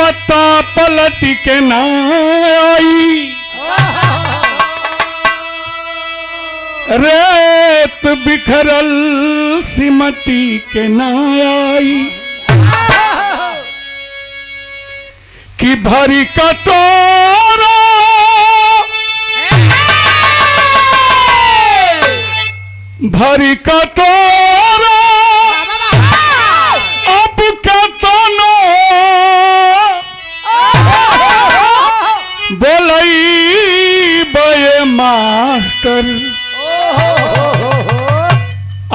छाता पलट के ना आई, रेत बिखरल सिमटी के ना आई, कि भरी कटोरा भरी कटोरा अब कतनो बोलई बे मास्टर,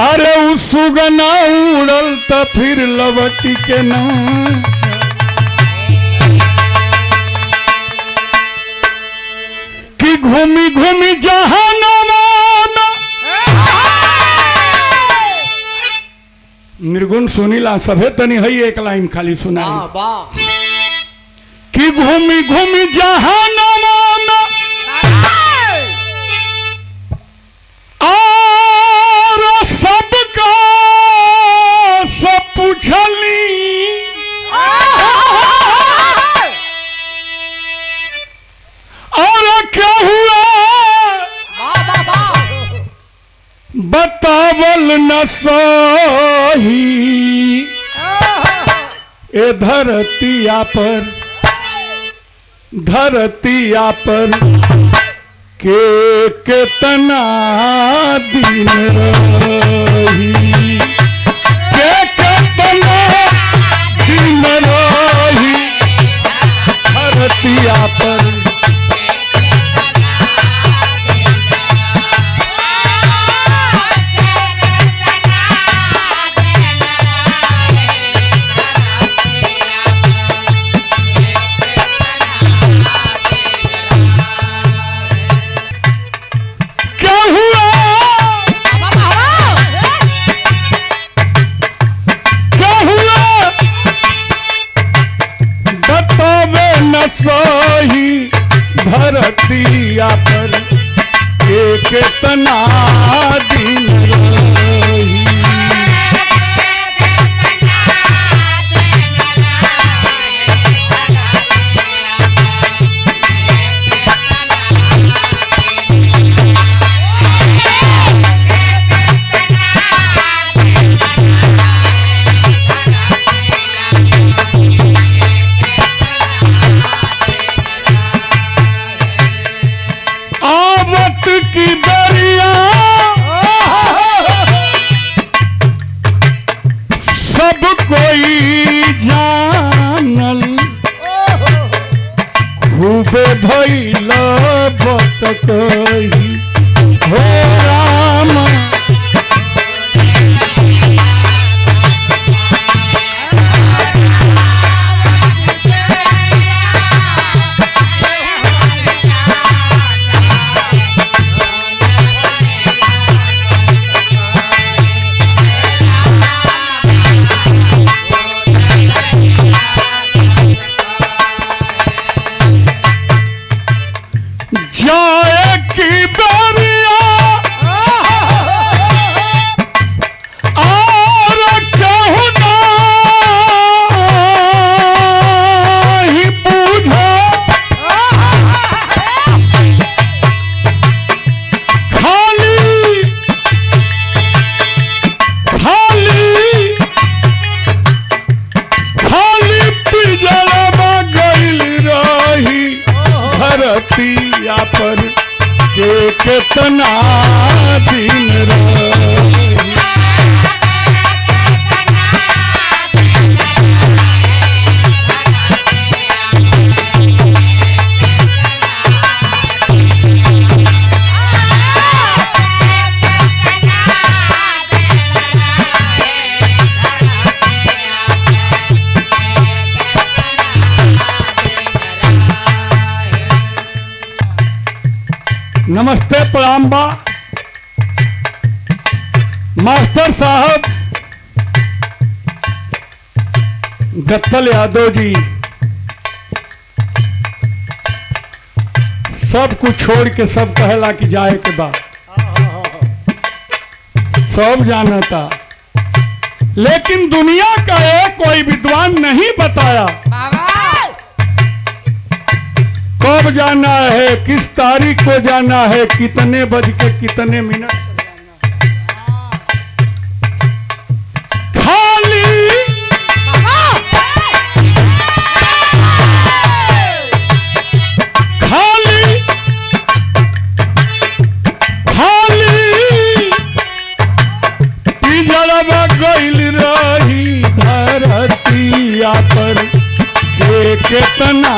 अरे उ सुगना उड़ल त फिर लवटी के ना, कि घूमी घूमी जहानमा निर्गुण सुनीला सभे तनी है एक लाइन खाली सुना, कि घूमी घूमी जहानमा और सबका सब पूछली, और क्या हुआ बतावल न सही, ए धरतिया पर के केतना दिन रही, के केतना दिन रही धरतिया पर, सही धरतिया पर केतना दिन रही, की दरिया सब कोई जानल, खूबे भइल बतकही हो राम, जाए की दरिया और कहूँ नहीं बूझो, खाली खाली खाली पिजड़वा गइल रही धरतिया पर के केतना दिन रही, नमस्ते प्रणाम बा मास्टर साहब गत्तल यादव जी सब कुछ छोड़ के सब कहला कि जाए के बाद सब जानता, लेकिन दुनिया का एक कोई विद्वान नहीं बताया कब जाना है, किस तारीख को जाना है, कितने बज के कितने मिनट खाली खाली खाली पिजड़वा गइल रही धरतिया पर के केतना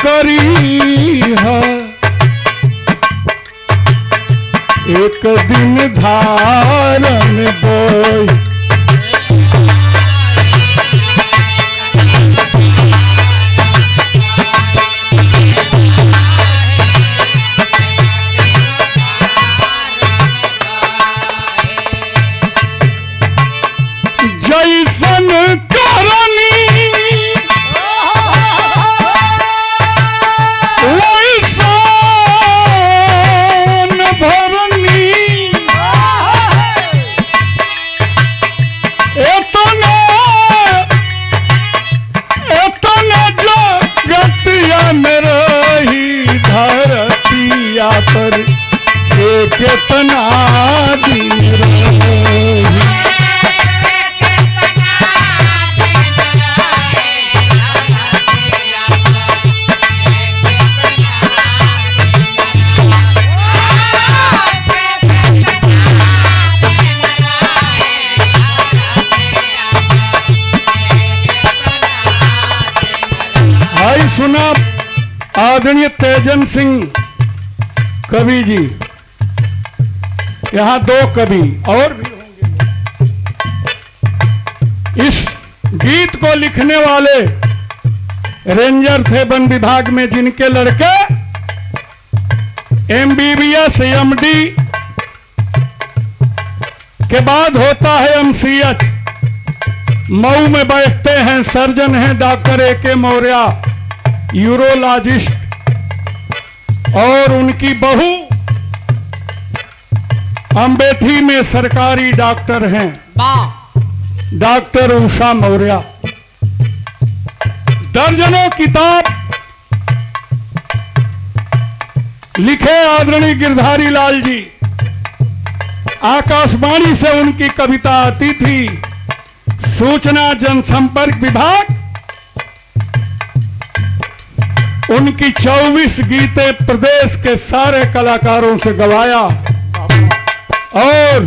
करी है एक दिन धारण बोई जैसन करनी पर कितना दिन भाई सुना आदरणीय तेजन सिंह कवि जी, यहाँ दो कवि और भी होंगे। इस गीत को लिखने वाले रेंजर थे वन विभाग में, जिनके लड़के MBBS MD के बाद होता है MCH। मऊ में बैठते हैं, सर्जन हैं डॉक्टर AK मौर्य, यूरोलॉजिस्ट, और उनकी बहू अम्बेठी में सरकारी डॉक्टर हैं, डॉक्टर उषा मौर्य। दर्जनों किताब लिखे आदरणीय गिरधारी लाल जी। आकाशवाणी से उनकी कविता आती थी। सूचना जनसंपर्क विभाग उनकी 24 गीतें प्रदेश के सारे कलाकारों से गवाया, और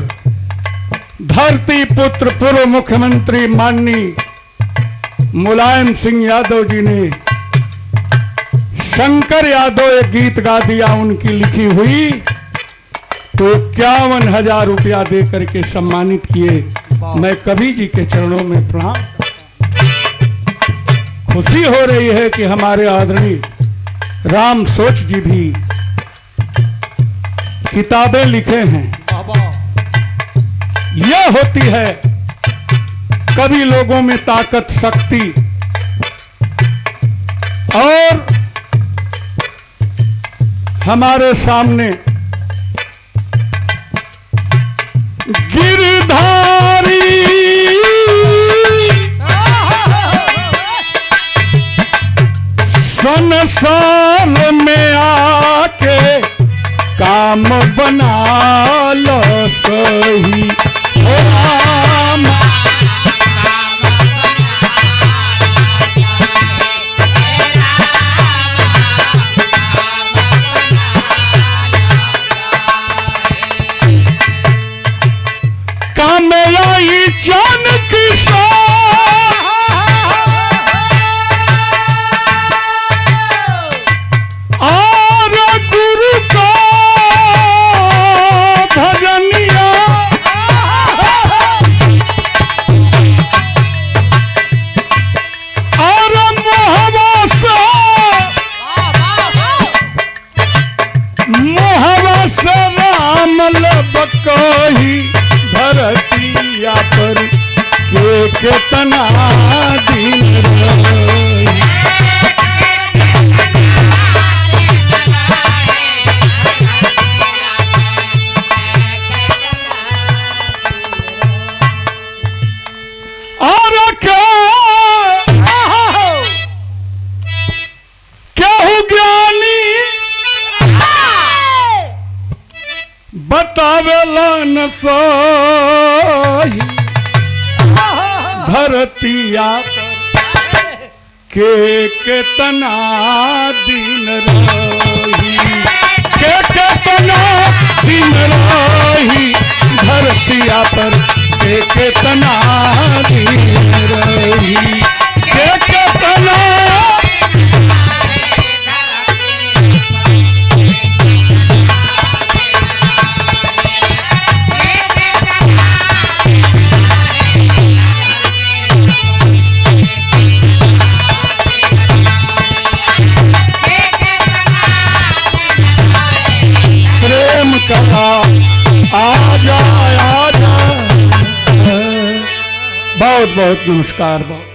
धरती पुत्र पूर्व मुख्यमंत्री माननीय मुलायम सिंह यादव जी ने शंकर यादव एक गीत गा दिया उनकी लिखी हुई, तो 51,000 रुपया दे करके सम्मानित किए। मैं कवि जी के चरणों में प्रणाम। खुशी हो रही है कि हमारे आदरणीय राम सोच जी भी किताबें लिखे हैं। यह होती है कवि लोगों में ताकत, शक्ति। और हमारे सामने गिरधारी संसार में आके काम बना लो सही राम। काम आई जान किसा से राम लबकोही धरतिया पर के केतना दिन रही। और केहू ज्ञानी बतावेला न सही धरतिया पर के केतना दिन रही, के केतना दिन रही धरतिया पर के केतना दिन रही, के केतना कहा आजा आजा। बहुत बहुत नमस्कार। बहुत